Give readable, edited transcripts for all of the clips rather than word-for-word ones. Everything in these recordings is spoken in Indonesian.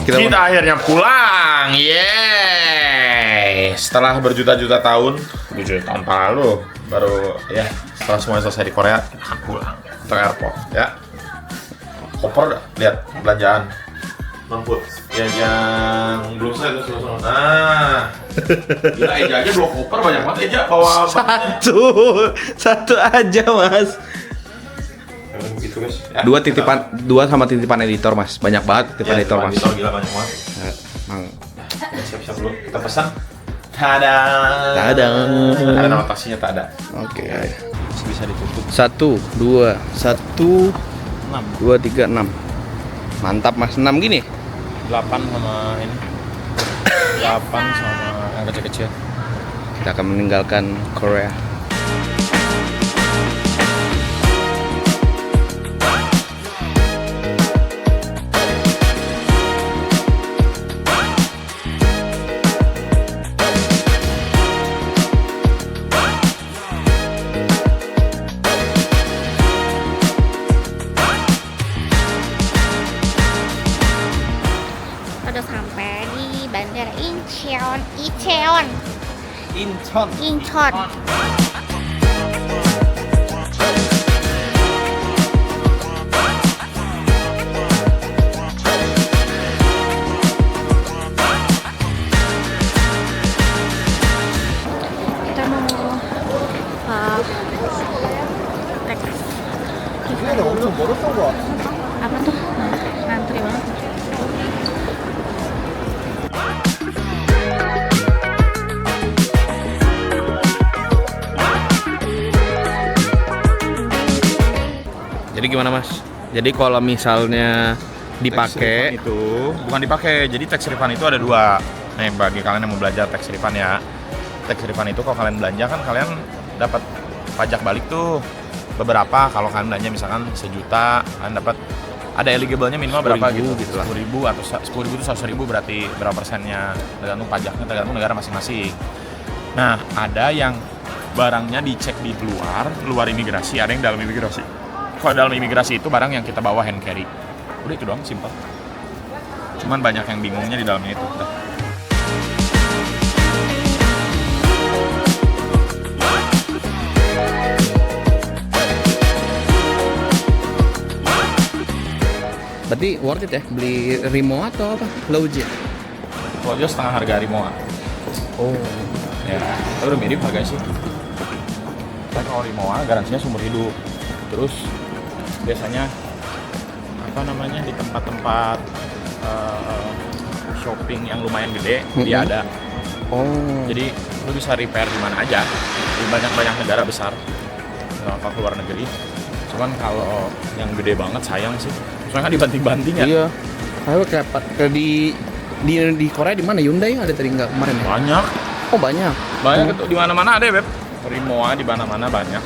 Kita akhirnya pulang, yeay! Setelah berjuta-juta tahun, 7 tahun lalu, baru ya setelah semuanya selesai di Korea, kita akan pulang ke airport, ya. Koper, lihat belanjaan, mampus. Ya yang belum selesai itu selesai. Nah, gila Eja aja 2 koper banyak banget Eja bawa. Satu aja mas. Begitu guys. Ya, 2 sama titipan editor mas, banyak banget titipan ya, editor mas. Editor gila banyak banget. Mang. Ya, siap-siap dulu, kita pesan. Tada. Ada nama taksinya tak ada. Oke. Bisa ditutup. 1, 2, 1, 2, 3, 6. Mantap mas, 6 gini. 8 sama ini. 8 sama yang kecil-kecil. Kita akan meninggalkan Korea. Udah sampai di Bandara Incheon. Kita mau apa tuh? Ngantri banget. Jadi gimana mas? Jadi kalau misalnya dipakai itu bukan dipakai. Jadi tax refund itu ada 2. Nih bagi kalian yang mau belajar tax refund ya. Tax refund itu kalau kalian belanja kan kalian dapat pajak balik tuh beberapa. Kalau kalian belanja misalkan 1 juta, kalian dapat ada eligible-nya minimal berapa gitu, 10.000 atau 10.000 itu 100.000 berarti berapa persennya, tergantung pajaknya, tergantung negara masing-masing. Nah, ada yang barangnya dicek di luar imigrasi, ada yang dalam imigrasi. Kalau dalam imigrasi itu barang yang kita bawa hand carry. Udah itu doang, simpel. Cuman banyak yang bingungnya di dalamnya itu. Udah. berarti worth it ya beli Rimo atau apa? Lauji. Kalau dia setengah harga Rimowa. Oh. Ya, itu udah mirip harganya sih. Tapi kalau Rimowa garansinya seumur hidup. Terus biasanya apa namanya di tempat-tempat shopping yang lumayan gede dia ada. Oh. Jadi lu bisa repair di mana aja di banyak negara besar, nggak apa keluar negeri. Cuman kalau yang gede banget sayang sih, soalnya kan dibanting-banting ya. Iya. Kayak di Korea di mana Hyundai ada tadi nggak kemarin ya? Banyak. Oh banyak. Banyak itu di mana-mana ada ya beb. Rimowa di mana-mana banyak.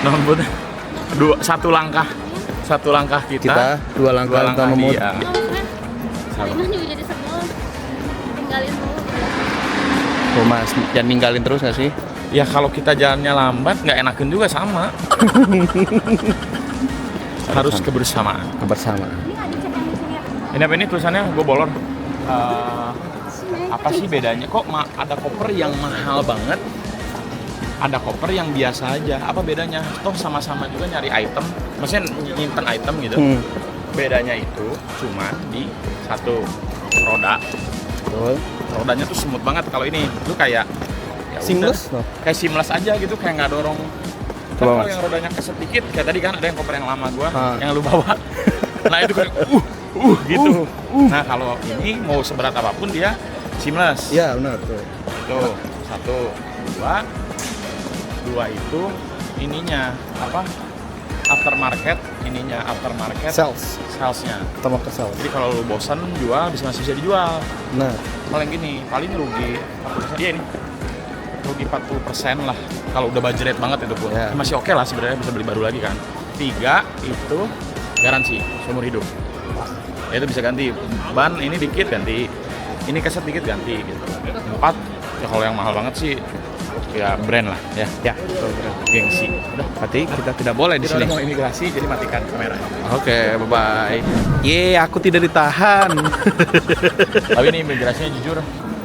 Nombor satu langkah kita 2 langkah untuk nomor. dia. Ini juga jadi sebel. Tinggalin dulu. Oh mas, jangan ninggalin terus nggak sih? Ya kalau kita jalannya lambat nggak enakan juga sama. Harus kebersamaan. Ini apa ini tulisannya? Gue bolon. Apa sih bedanya? Kok ada koper yang mahal banget? Ada koper yang biasa aja. Apa bedanya? Toh sama-sama juga nyari item. Maksudnya nyimpen item gitu. Bedanya itu cuma di satu roda. Betul. Rodanya tuh smooth banget. Kalau ini lu kayak ya Seamless udah, loh. kayak seamless aja gitu, kayak nggak dorong. Kan kalau yang rodanya keset dikit, kayak tadi kan ada yang koper yang lama gua, yang lu bawa. Nah itu kayak gitu. Nah kalau ini mau seberat apapun dia seamless. Iya benar tuh. Itu 1, 2 itu ininya apa? Aftermarket salesnya. Aftermarket sales. Jadi kalau lu bosan jual masih bisa dijual. Nah, Paling rugi 40%. Dia ini rugi 40% lah kalau udah budget banget itu pun. Yeah. Masih oke lah sebenarnya, bisa beli baru lagi kan. 3 itu garansi seumur hidup. Ya itu bisa ganti ban ini dikit ganti, ini keset dikit ganti gitu. 4 ya kalau yang mahal banget sih ya brand lah ya. ya. Gengsi. Udah. Berarti kita tidak boleh di Kita sini. udah mau imigrasi, jadi matikan kamera. Oke, bye-bye. Ye, aku tidak ditahan. Tapi ini imigrasinya jujur,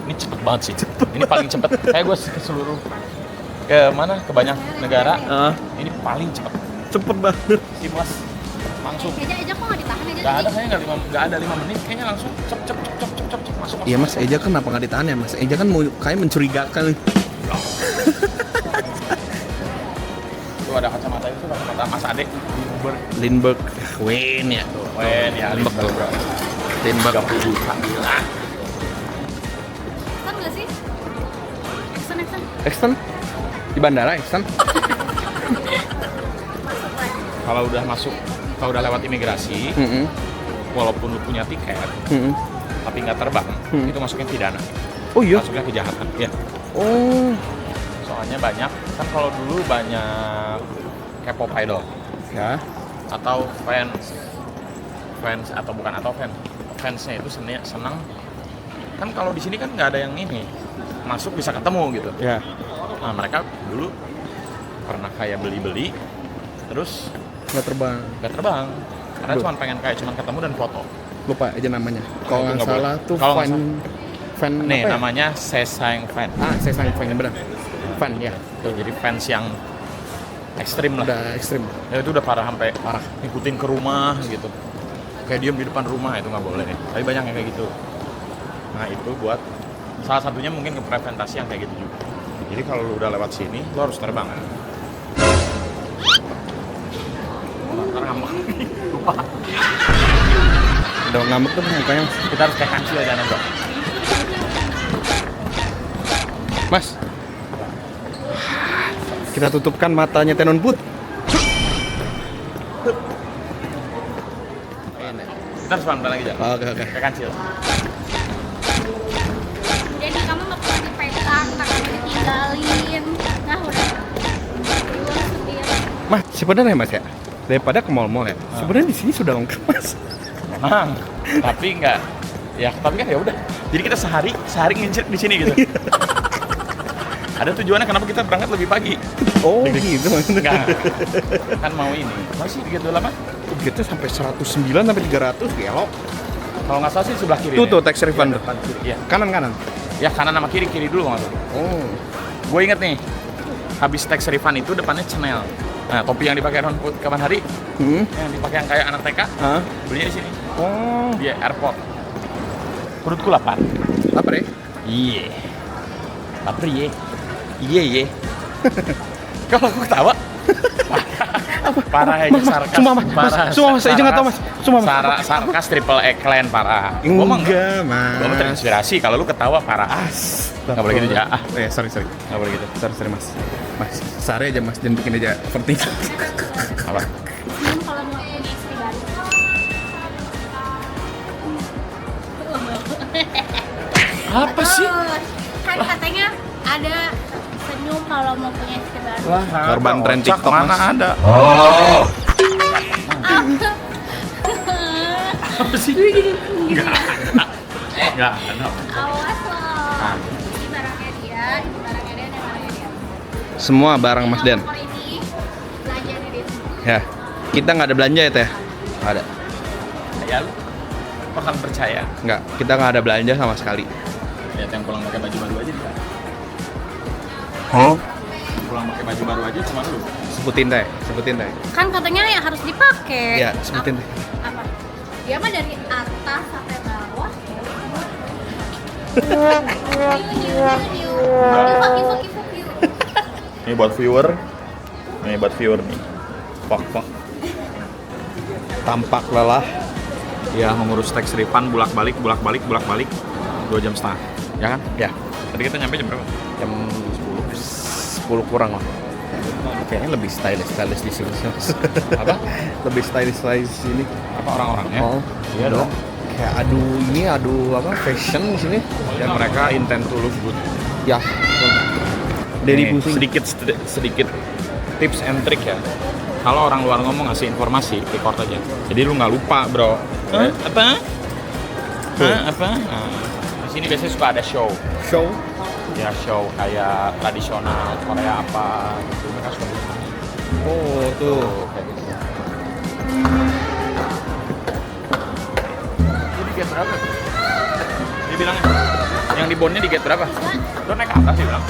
ini cepet banget sih. Ini paling cepet. Kayak gue ke seluruh ke mana, ke banyak negara. Ini paling cepet. Cepet banget. Seamless. Langsung. Eja kok nggak ditahan aja? Gak ada kayaknya nggak ada 5 menit, kayaknya langsung cep masuk. Iya Mas, Eja kenapa nggak ditahan ya Mas? Eja kan mau kayak mencurigakan. Tuh ada kacamata itu, kacamata Mas Ade di Uber. Lindbergh, Wayne ya. Wen ya, Lindbergh. bro. Lindbergh. 30 juta. Gila. Kan nggak sih? Extend. Extend di bandara Extend. Kalau udah masuk, kalau udah lewat imigrasi, walaupun lu punya tiket, tapi nggak terbang, itu masuknya pidana. Oh iya. Masuknya kejahatan. Ya. Oh. Soalnya banyak, kan kalau dulu banyak K-pop idol Ya. atau fans atau bukan atau fansnya itu senang. Kan kalau di sini kan nggak ada yang ini masuk bisa ketemu gitu. Ya. Nah mereka dulu pernah kayak beli terus Nggak terbang. nggak terbang karena Aduh. cuma ketemu dan foto. Lupa aja namanya. Kalau Itu nggak nggak salah boleh. tuh Kalau nggak fan Nih apa ya? namanya Sesang fan. Saya sayang fan benar. Fan ya. Tuh, jadi fans yang ekstrim lah. Udah ekstrim. Ya itu udah parah sampai Parah. ngikutin ke rumah gitu. Kayak diem di depan rumah itu nggak boleh. Tapi banyak yang kayak gitu. Nah itu buat salah satunya mungkin ke preventasi yang kayak gitu juga. Jadi kalau lu udah lewat sini, lu harus terbang. Ntar ngambek. Lupa. Udah ngambek tuh mukanya. Kita harus kayak kancil aja bro. Mas. Kita tutupkan matanya Tenon Put. Kita harus pelan-pelan lagi aja. Oke. Kayak kancil. Jadi kamu nggak perlu dipegang, nggak perlu ditinggalin. Nah udah keluar sendiri. Mas, sebenarnya Mas ya, daripada ke mall-mall ya, sebenarnya di sini sudah lengkap Mas. Memang, tapi enggak. Ya, tapi kan ya udah. Jadi kita sehari ngincir di sini gitu. Ada tujuannya kenapa kita berangkat lebih pagi. Oh gitu maksudnya. Enggak. Kan mau ini. Masih gitu lama? Kita sampai 109 sampai 300 gelok. Kalau nggak salah sih sebelah kiri. Tuh nih. tuh tax refund tuh. Depan kiri. Iya. Kanan. Ya kanan sama kiri dulu nggak tuh. Oh. Gue inget nih. Habis tax refund itu depannya Chanel. Nah, topi yang dipakai Ron Put kapan hari? Yang dipakai yang kayak anak TK. Hah? Belinya di sini. Oh. Di airport. Perutku lapar. Apa deh? Iya. Lapar ye. Iya. Kalau aku ketawa. Parah aja sarkas. Sumpah Mas, saya nggak tahu Mas. Sumpah Mas. Sarkas triple eklen parah. Enggak Mas. Gue mau terinspirasi. Kalau lu ketawa parah. Nggak boleh gitu ya. Sorry. Nggak boleh gitu. Sorry Mas. Mas, sehari aja Mas, jangan bikin aja overthinking. Apa? Belum kalau mau punya istri baru. Apa sih? Terus, kan katanya ada senyum kalau mau punya istri baru. Korban tren TikTok, mana Mas. ada? Apa sih? Enggak ada. Awas loh. Ah. Ini barangnya dia, ini barangnya dia. Semua barang Mas Den. Nomor ini belanjanya dia. Ya. Kita nggak ada belanja ya Teh? Nggak ada. Ya lu akan percaya. Nggak. Kita nggak ada belanja sama sekali. Lihat yang pulang pakai baju baru aja bisa. Oh? Pulang pakai baju baru aja cuma lu. Sebutin Teh. Kan katanya yang harus dipakai. Iya, sebutin deh. Apa? Dia mah dari atas sampai bawah. New. Fuck you. Ini buat viewer. Nih. Fuck. Tampak lelah. Ya mengurus tax refund bolak balik 2 jam setengah. Ya kan? Ya. Tadi kita nyampe jam berapa? Jam 10 kurang lah. Kayaknya lebih stylish di sini. Apa? Lebih stylish di sini. Apa orang-orangnya? Oh, Iya dong. Kayak adu apa fashion di sini. Dan mereka intend to look good. Ya. Dari Nih, pusing. sedikit tips and trick ya. Kalau orang luar ngomong ngasih informasi, record aja. Jadi lu nggak lupa, bro. Apa? Apa? Nah, di sini biasanya suka ada show. Show. Ya show kayak tradisional Korea apa gitu. Mereka suka bikin. Oh tuh. Kayak gitu. Ini di gate berapa? Dia bilangnya yang di bondnya di gate berapa? Lo naik ke atas dia bilang.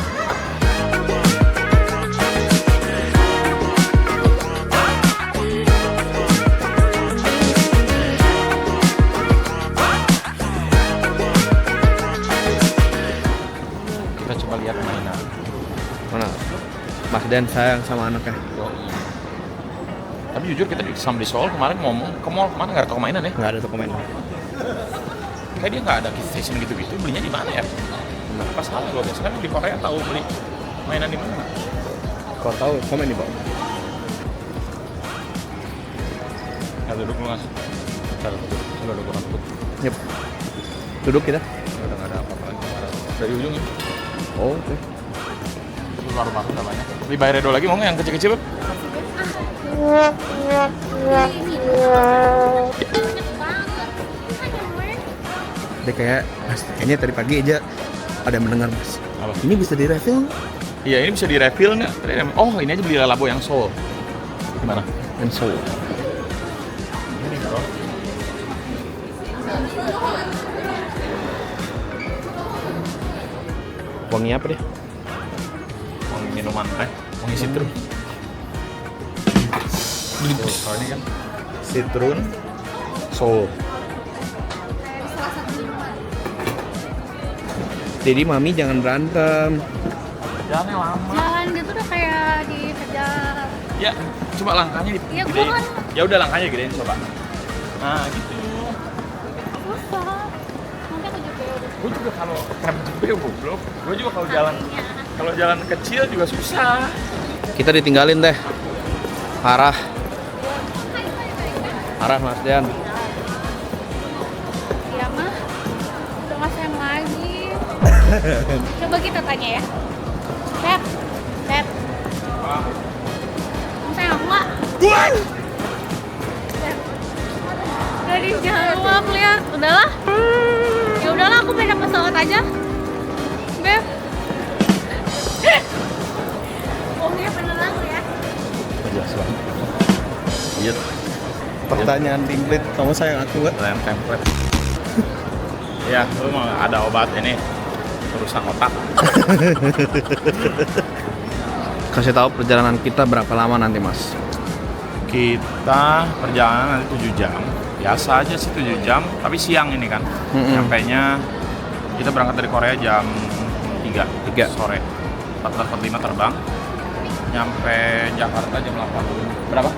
Kita coba lihat mainan. Mana? Mas Dan sayang sama anaknya. Yoi. Tapi jujur kita sama di Seoul kemarin ngomong ke mall kemana nggak ada toko mainan ya? Nggak ada toko mainan. Kayak dia nggak ada gift station gitu-gitu, belinya di mana ya? Pas salah gue biasanya kan di Korea tahu beli mainan di mana. Kau tahu komen di bawah. Ya duduk lu ngasih. Cara duduk, sudah ada kurang duduk. Yep. Duduk kita. Udah nggak ada apa-apa lagi. Dari ujung ya. Oh, oke. Itu baru banget namanya. Beli bayar Redo lagi mau nggak yang kecil-kecil? Beb? Dia kayak, Mas, kayaknya tadi pagi aja ada mendengar Mas. Apa? Ini bisa direfill? Iya ini bisa di refill nggak? Oh ini aja beli Labo yang Seoul. Gimana? And so. Ini bro. Wangi apa deh? Wangi minuman wangi citrun. Kalau ini kan citrun Seoul. Jadi mami jangan berantem. Jalannya lama. Jalan gitu udah kayak dikejar. Ya, cuma langkahnya Iya, gua digedein. kan. Ya udah langkahnya gedein coba. Nah, gitu. Susah. Nanti aku juga udah Gue juga kalau rem jebel goblok. Gue juga kalau jalan kecil juga susah. Kita ditinggalin deh. Parah. Parah Mas Dan. Iya mah udah nggak sayang lagi. Coba kita tanya ya. Beb, Beb, kamu sayang aku nggak? Beb, udah dijawab lihat, udahlah. Ya udahlah aku pindah pesawat aja. Beb. Bohongnya beneran lu ya. Jelas banget. Iya. Pertanyaan template, kamu sayang aku nggak? Rem template. Ya, lu mau ada obat ini rusak otak. Kasih tahu perjalanan kita berapa lama nanti Mas? Kita perjalanan nanti 7 jam. Biasa aja sih 7 jam, tapi siang ini kan. Nyampainya kita berangkat dari Korea jam 3 sore. 14.45 terbang. Nyampe Jakarta jam 8. Berapa?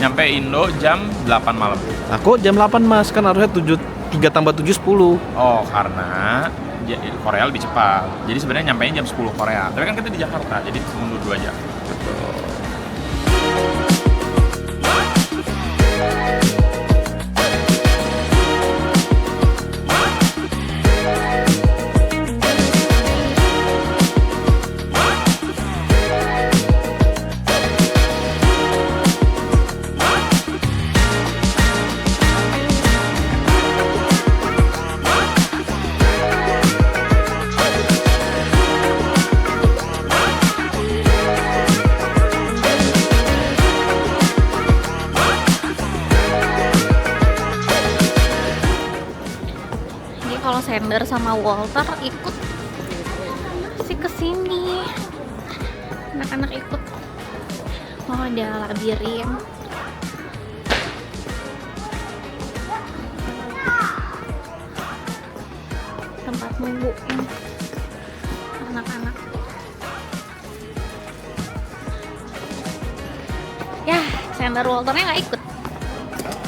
Nyampe Indo jam 8 malam. Aku jam 8 Mas, kan harusnya 3 tambah 7 10. Oh, karena Korea lebih cepat. Jadi sebenarnya nyampainya jam 10 Korea. Tapi kan kita di Jakarta, jadi mundur 2 jam. Kalau Sander sama Walter ikut sih kesini, anak-anak ikut. Oh ada labirin. Tempat nungguin anak-anak. Ya, Sander Walternya nggak ikut.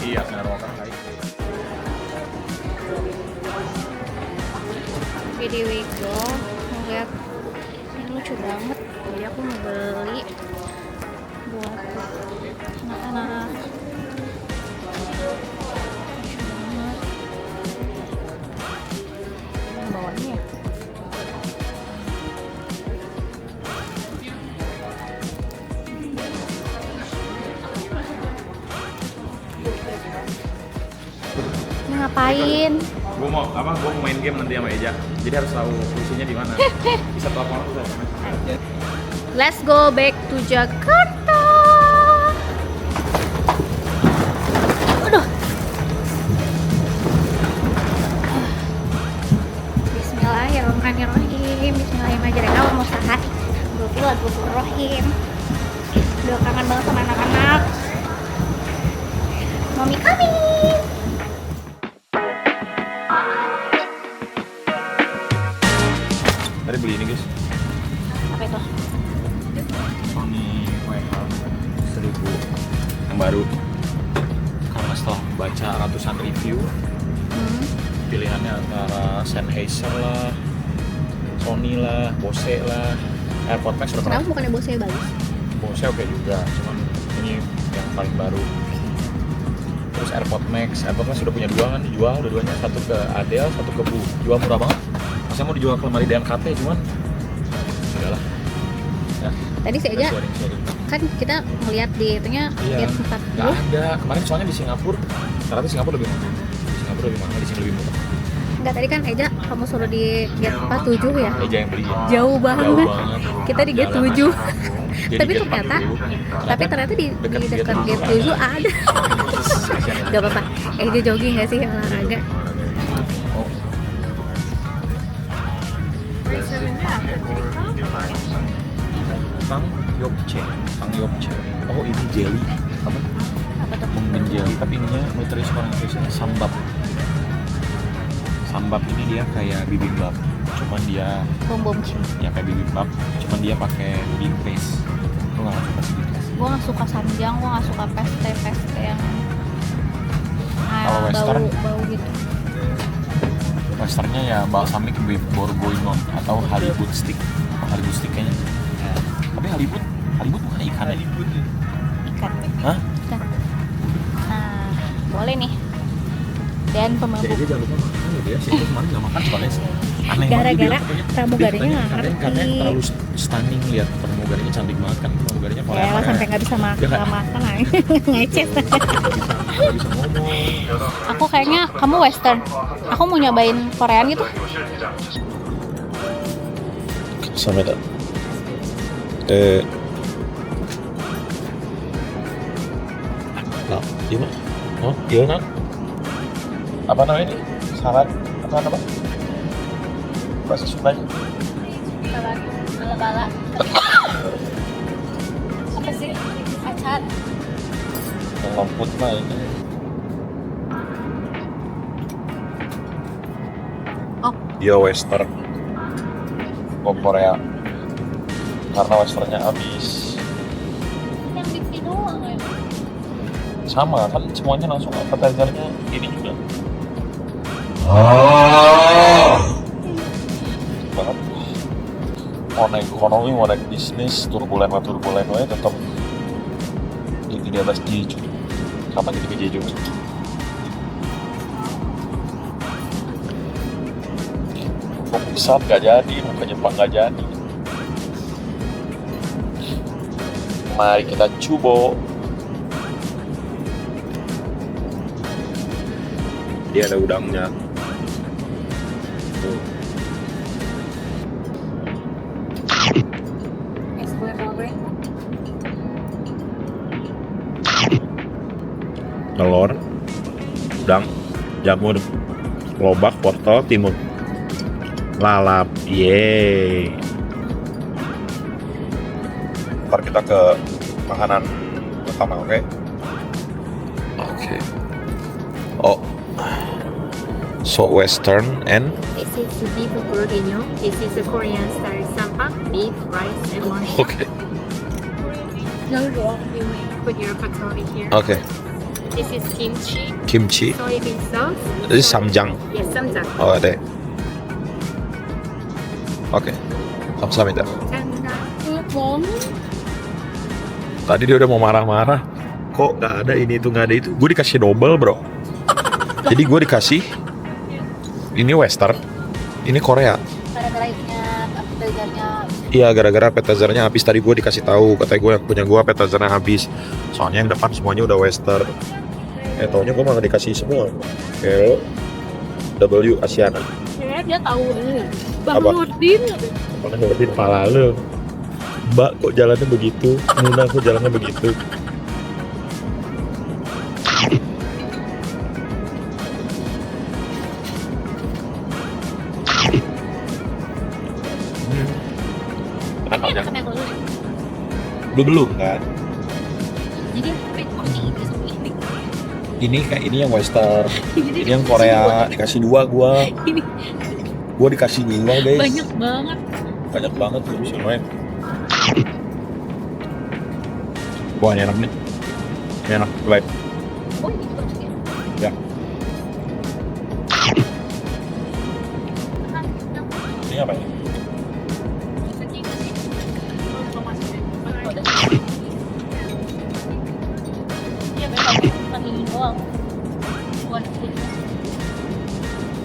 Iya, benar Walker nggak ikut. Di Wigo ngeliat ini lucu banget, jadi aku mau beli buat anak-anak. Lucu banget. Yang bawahnya ya. Ini ngapain? Gue mau main game nanti sama Eja. Jadi harus tahu fungsinya di mana. Bisa telepon aku sama. Let's go back to Jakarta. Bismillahirrahmanirrahim. Udah kangen banget sama anak-anak. Mami coming. Tadi beli ini guys, Apa itu? Sony WH-1000 yang baru. Karena setelah baca ratusan review, pilihannya antara Sennheiser lah, Sony lah, Bose lah, AirPods Max udah pernah. Kenapa bukannya Bose bagus? Bose oke juga, cuman ini yang paling baru. Terus AirPods Max sudah punya dua kan, dijual dua-duanya, satu ke Adele, satu ke Bu. Jual murah banget. Masa mau dijual ke lemari DMKT, cuman udahlah. Ya, Tadi si Eja sharing. kan kita ngeliat di itunya Iya, Gate nggak 40. ada. Kemarin soalnya di Singapura, ternyata Singapura lebih mahal. Di Singapura lebih mahal, di sini lebih murah. Enggak, tadi kan Eja kamu suruh di Gate 47 ya. Eja yang beli. Jauh banget. Jauh banget. Kita di Gate Jalan 7. Jadi Tapi Gate ternyata 40. ternyata di Dekat dekat Gate Gate 7 ada. Gak apa-apa. Eja jogging gak sih olahraga? Oh. Tang Yopche. Oh ini jelly. Apa? Apa tuh? Mungkin jelly, tapi ininya nutrisinya sambap. Sambap ini dia kayak bibimbap, cuman dia Bom bom cim. ya kayak bibimbap, cuman dia pakai bean paste. Gue nggak suka sih bean paste. Gue gak suka sanjang, gue gak suka peste yang Kalau western? bau gitu. Westernnya ya balsamic with bourguignon atau Hollywood stick. Hollywood stick kayaknya. Ya. Tapi Hollywood bukan ikan ya? Ikan. Hah? Ikan. Nah, boleh nih. Dan pemabuk. Jadi jangan lupa makan gitu ya. Sih kemarin nggak makan soalnya aneh Gara-gara banget. pramugarinya nggak Katanya ngerti. terlalu stunning, lihat pramugarinya cantik banget kan. Pramugarinya Korea. Ya lah sampai nggak bisa makan, Ya, nggak makan aja. Ngeces. Nggak bisa ngomong. Aku kayaknya kamu western. Aku mau nyobain Korean gitu. Sampai tak. Nah, gimana? Oh, gimana? Apa namanya ini? Salad apa? Bahasa Sundanya? Bala-bala. Apa sih? Acar. Yang lembut mah ini. Oh. Dia western. Kok Korea? Karena westernnya habis. Yang di doang ya. Sama kan semuanya langsung appetizernya ini juga. Banget. Mau naik ekonomi, mau naik bisnis, turbulen wae tetap di atas Jeju. Kapan gitu ke Jeju? Mau pusat gak jadi, mau ke Jepang gak jadi. Mari kita coba. Dia ada udangnya. Tuh. Telur, udang, jamur, lobak, wortel, timun, lalap, yeay. Ntar kita ke makanan pertama, oke? Oke. Oh, so western and This is beef bourguignon. This is a Korean style sampak, beef, rice, and mushroom. okay. You may put your patori here. Okay. This is kimchi, Kimchi. soybean sauce. This is samjang. Yes, samjang. Oh, ada. Oke. Kamsahamnida. Tadi dia udah mau marah-marah. Kok nggak ada ini itu nggak ada itu? Gue dikasih double bro. Jadi gue dikasih ini western, ini Korea. Gara-gara appetizernya. Iya gara-gara appetizernya habis. Tadi gue dikasih tahu katanya gue yang punya gue appetizernya habis. Soalnya yang depan semuanya udah western. Taunya gue malah dikasih semua. Hello W Asiana. Ya, dia tahu ini. Bang Apa? Nurdin. Mana ngertiin pala lu. Mbak kok jalannya begitu? Nuna kok jalannya begitu? Tapi enak kan ya kalau ini? Belum kan? Jadi porsi Inggris sama ini. Ini kayak ini yang western, Jadi ini yang Korea dikasih 2 gua. Ini Gua dikasih 2 guys. banyak banget. Banyak banget tuh bisa main. Wah ini enak nih. Ini enak, live. Oh ini juga masuk ya. Ya. Ini apa ya? Iya memang ini doang. Buat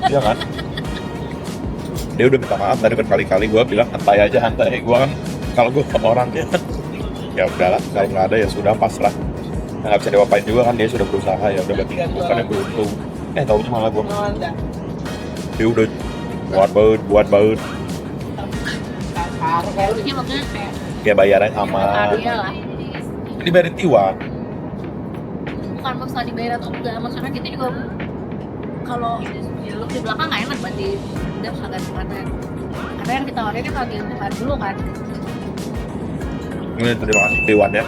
Iya kan? Dia udah minta maaf tadi berkali-kali, gue bilang hantai aja, hantai. Gue kan kalau gue sama orang dia ya udahlah, kalau nggak ada ya sudah pasrah. Nggak bisa diapain juga kan, dia sudah berusaha, ya udah berarti bukan yang beruntung. Taunya malah gue dia udah buat banget harusnya maksudnya kayak kayak bayarnya sama karya lah. dibayarin Tiwan. Bukan masalah dibayar atau enggak, maksudnya kita juga kalau look di belakang nggak enak berarti udah kagak kemarin. Karena yang ditawarin kan lagi bukan dulu kan. Ini terima kasih Tiwan ya.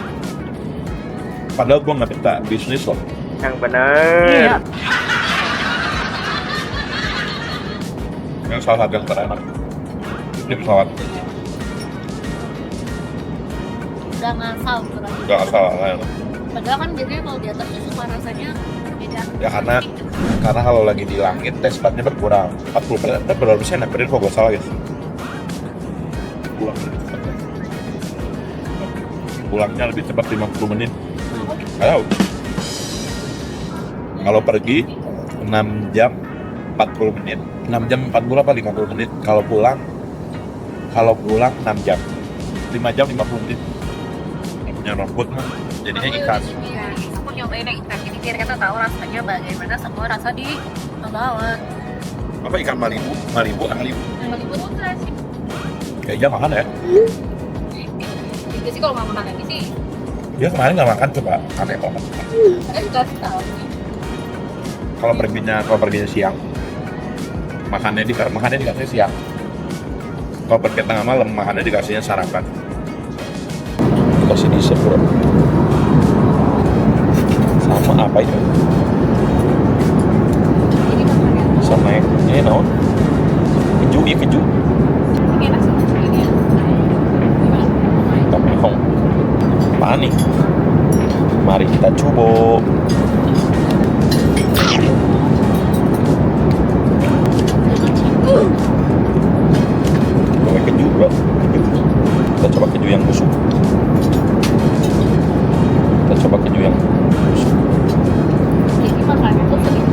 Padahal gue nggak minta bisnis loh. Yang benar. Yang salah satu yang terenak ini pesawat. Udah ngasal berarti. Gak salah lah. Padahal kan biasanya kalau di atas itu suka rasanya beda. Ya karena kalau lagi di langit tes spatnya berkurang 40%. Berapa persen? April kok gue salah guys. Pulangnya lebih cepat 50 menit. Nggak tahu. Kalau pergi 6 jam 40 menit. 6 jam 40 apa 50 menit. Kalau pulang 6 jam. 5 jam 50 menit. Punya robot mah jadinya ikan. Iya, aku nyobain yang ikan ini biar kita tahu rasanya bagaimana semua rasa di Pembawan. Apa ikan Malibu? Malibu. Malibu tuh sih. Kayaknya makan ya. Jadi sih kalau nggak makan lagi sih, Dia kemarin nggak makan coba. Aneh banget. dikasih tahu. Kalau perginya siang, makannya dikasih siang. Kalau pergi tengah malam, makannya dikasihnya sarapan. Dikasih dessert bro. Sama apa itu? Jadi makannya Sama ini naon? Keju. enak sih ini ya. Gimana? Tapi kong apaan nih? Mari kita coba. Pakai keju bro. Kita coba keju yang busuk. Jadi makannya tuh sering.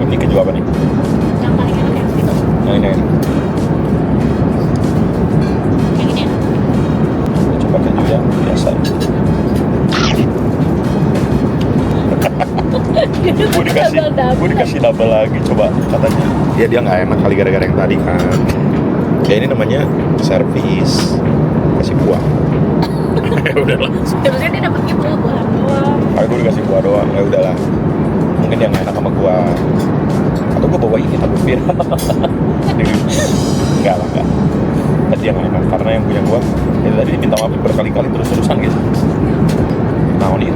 Ini keju apa nih? Yang paling enak yang itu. Nah ini. Yang ini enak. Kita coba keju yang biasa. Gue dikasih double lagi coba katanya. Ya dia nggak enak kali gara-gara yang tadi kan. Ya ini namanya servis kasih buah. Ya udahlah. Sebenarnya dia dapatnya buah doang. Aku dikasih buah doang. Ya udahlah. Mungkin dia nggak enak sama gua. Atau gua bawa ini tabur bir. Enggak lah enggak. Tadi yang nggak enak karena yang punya gua. Ya tadi minta maaf berkali-kali terus-terusan gitu. Nah ini.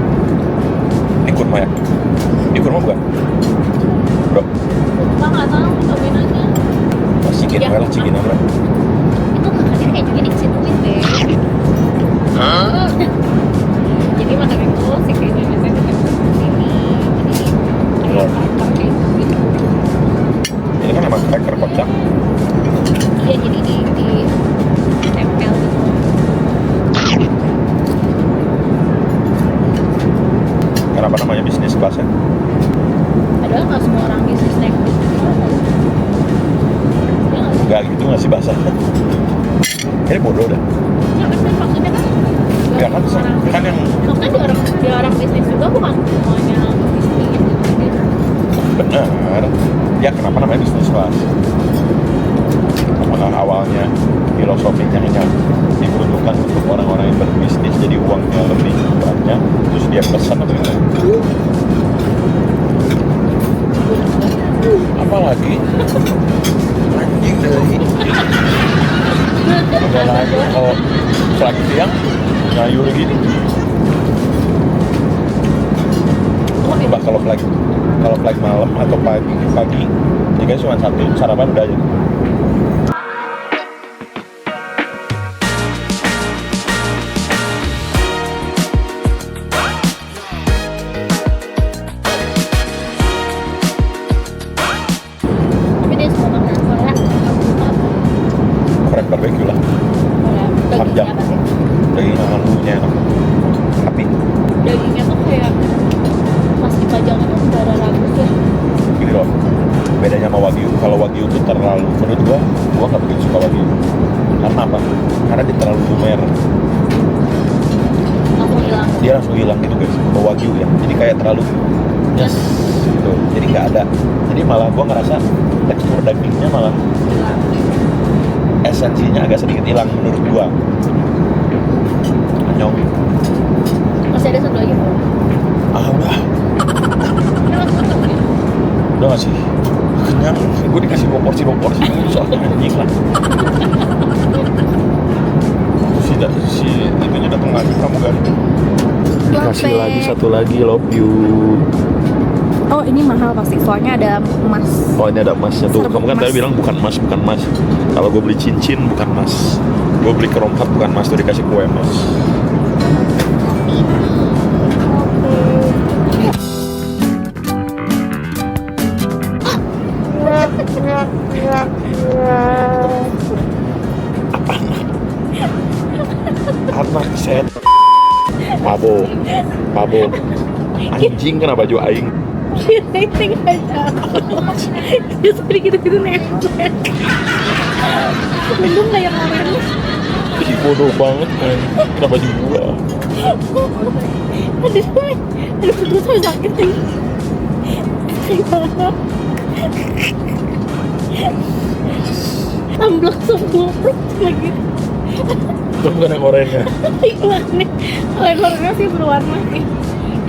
Ini kurma ya? Ini kurma bukan? Bro, Lupa nggak tahu, cobain aja. masih Ya, lah cikin bro. Itu makannya kayak gini dicituin deh. Jadi makan itu si kayaknya biasanya dengan ini. Jadi Oh. kayak cracker kayak gitu. Ini kan emang cracker kocak. Iya jadi di tempel gitu. Kenapa namanya bisnis kelas ya? Padahal nggak semua orang bisnis naik gitu. Ya nggak sih? Enggak gitu nggak sih bahasa? Ini bodoh dah. Ya kan maksudnya kan. Ya kan, kan yang Maksudnya di orang bisnis juga bukan semuanya bisnis gitu aja. benar. Ya kenapa namanya bisnis kelas? Apakah awalnya filosofinya hanya diperuntukkan untuk orang-orang yang berbisnis jadi uangnya lebih banyak terus dia pesan atau gimana? Apa lagi? Anjing dari. Ada lagi kalau flag siang ngayur gini. Coba kalau flag malam atau pagi, ya guys cuma satu sarapan udah aja. Tapi dia semua makanan Korea Korek barbecue lah, dagingnya Samjang. pasti. daging halunya enak. Tapi Dagingnya tuh kayak pas dipajang itu darah ragus ya. gini loh, bedanya sama wagyu. Kalau wagyu tuh terlalu, menurut gua nggak begitu suka wagyu. Karena apa? Karena dia terlalu lumer, Langsung hilang. dia langsung hilang gitu guys. Kalau wagyu ya, jadi kayak terlalu yes gitu. Jadi nggak ada. Jadi malah gua ngerasa tekstur dagingnya malah esensinya agak sedikit hilang menurut gua. Anyong. Masih ada satu lagi. Udah. Ini langsung tutup ya. Udah gak sih? Kenyang. Gue dikasih dua porsi soalnya anjing lah. Si itunya datang lagi kamu kan? Dikasih lagi satu lagi, love you. Oh ini mahal pasti, soalnya ada emas. Oh ini ada emasnya tuh. Serbuk Kamu kan emas. tadi bilang bukan emas. Kalau gue beli cincin bukan emas. Gue beli kerongkat bukan emas, tuh dikasih kue emas. Anak set. Mabok. Anjing kena baju aing. Rating aja. Justru gitu-gitu nempel. Untung nggak yang orang. Ih, bodoh banget kan. Kena baju gua. Aduh, perut saya sakit lagi. Amblok semua perut lagi. Itu bukan yang oranye. Hilang nih. Kalau yang orangnya sih berwarna nih.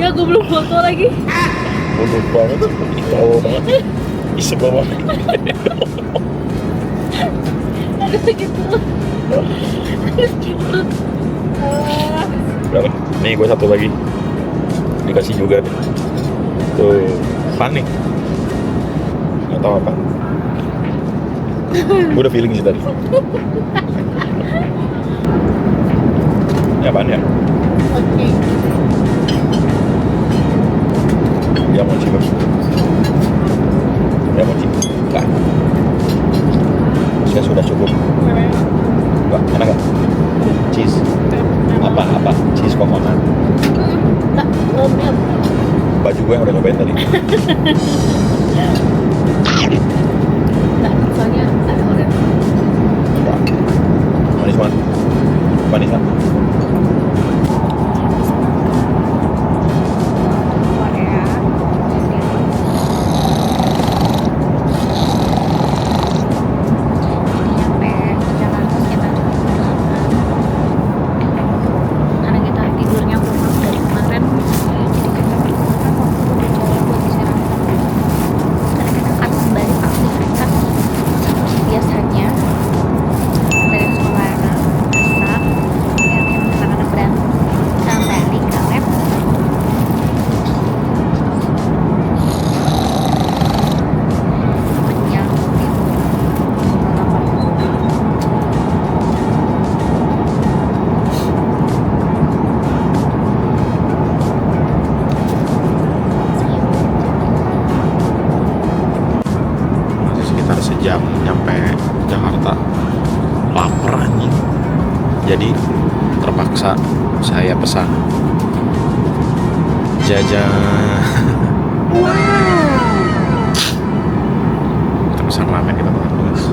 Ya gue belum foto lagi. Bodoh banget. Ih, tahu banget. Ih, sebel banget. Aduh gitu. Aduh gitu. Udah, nih gue satu lagi. Dikasih juga nih. Tuh, panik. Gak tahu apa. Gue udah feeling sih tadi. Ini apaan ya? Oke. Ya mochi bang. Ya mochi. Enggak. Saya sudah cukup. Enggak, enak gak? Cheese. Apa? Cheese coconut. Tak, belum. Baju gue yang udah nyobain tadi. Tak, soalnya ada orang. Enggak. Manis banget. Manisan. Korea. Nyampe jalan terus kita karena kita tidurnya kurang dari kemarin, jadi kita berkenalan waktu berjalan buat istirahat. Karena kita akan kembali aktivitas seperti biasanya dari sekolah masak, liatin anak-anak berantem, kembali ke lab. Kenyang, Masih sekitar sejam nyampe Jakarta. Lapar anjing. Jadi terpaksa saya pesan jajan. Kita pesan ramen, kita makan dulu guys.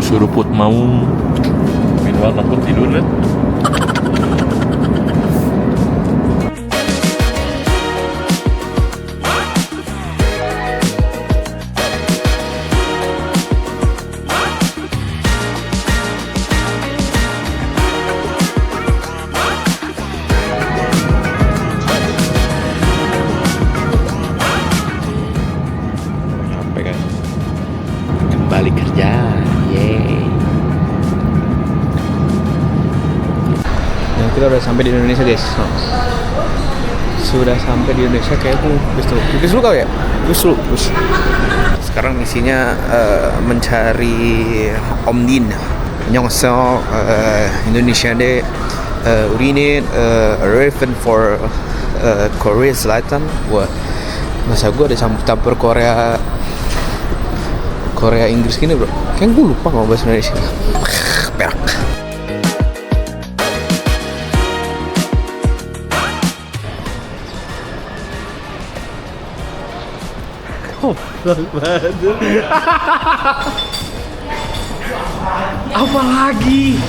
Suruput mau minuman takut tidur deh. Kita udah sampai di Indonesia guys. Sudah sampai di Indonesia kayak Bis dulu kau ya? Bis. Sekarang misinya mencari Om Din. Nyongseo Indonesia deh. Urini Raven for Korea Selatan. Wah, masa gue ada campur Korea Inggris gini bro. Kayaknya gue lupa ngomong bahasa Indonesia. Perak. Apa lagi?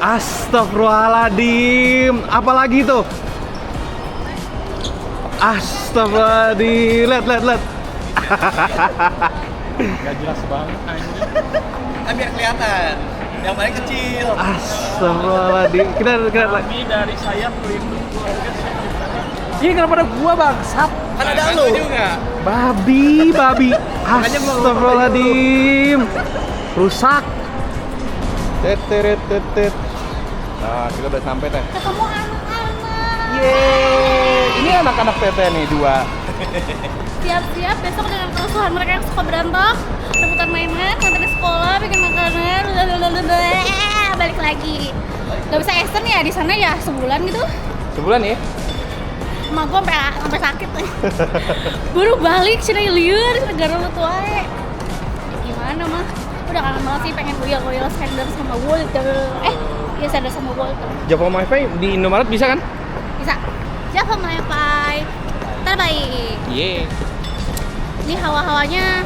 Astagfirullahaladzim. Apa lagi tuh? Astagfirullahaladzim. Lihat. Gak jelas banget anjing. Kan biar kelihatan. Yang paling kecil. Astagfirullahaladzim. Kita Kami dari sayap pelindung keluarga saya. ini kenapa ada gua bangsat? Kan ada lu juga. Babi. Astagfirullahaladzim. Rusak. Tet. Nah, kita udah sampai teh. Ketemu anak-anak. Yeay. Ini anak-anak teteh nih dua. Siap-siap besok dengan kerusuhan mereka yang suka berantem, rebutan mainan, nganterin sekolah, bikin makanan, balik lagi. Gak bisa extend ya di sana ya sebulan gitu. Sebulan ya? Emak gue sampai sakit nih. Baru balik cina liur negara lu tua. Gimana mah? Udah kangen banget sih pengen goyal Sanders sama Walter. Iya Sanders sama Walter. Java MiFi di Indomaret bisa kan? Bisa. Java MiFi terbaik. Iya. Ini hawa-hawanya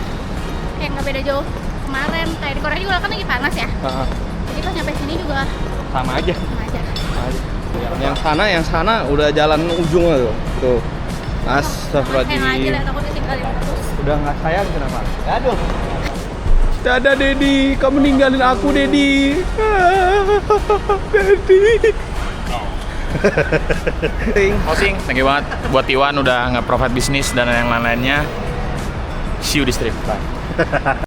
kayak nggak beda jauh kemarin. Kayak di Korea juga kan lagi panas ya. Jadi pas nyampe sini juga Sama aja. sama aja. Yang sana udah jalan ujung tuh. Tuh. Kayak aja Astagfirullahaladzim. lah takut ditinggalin terus. Udah nggak sayang kenapa? Aduh. Dadah Dedi, kamu ninggalin aku Dedi. Dedi. Closing, thank you banget buat Iwan udah nge-provide bisnis dan yang lain-lainnya. See you di stream. Bye.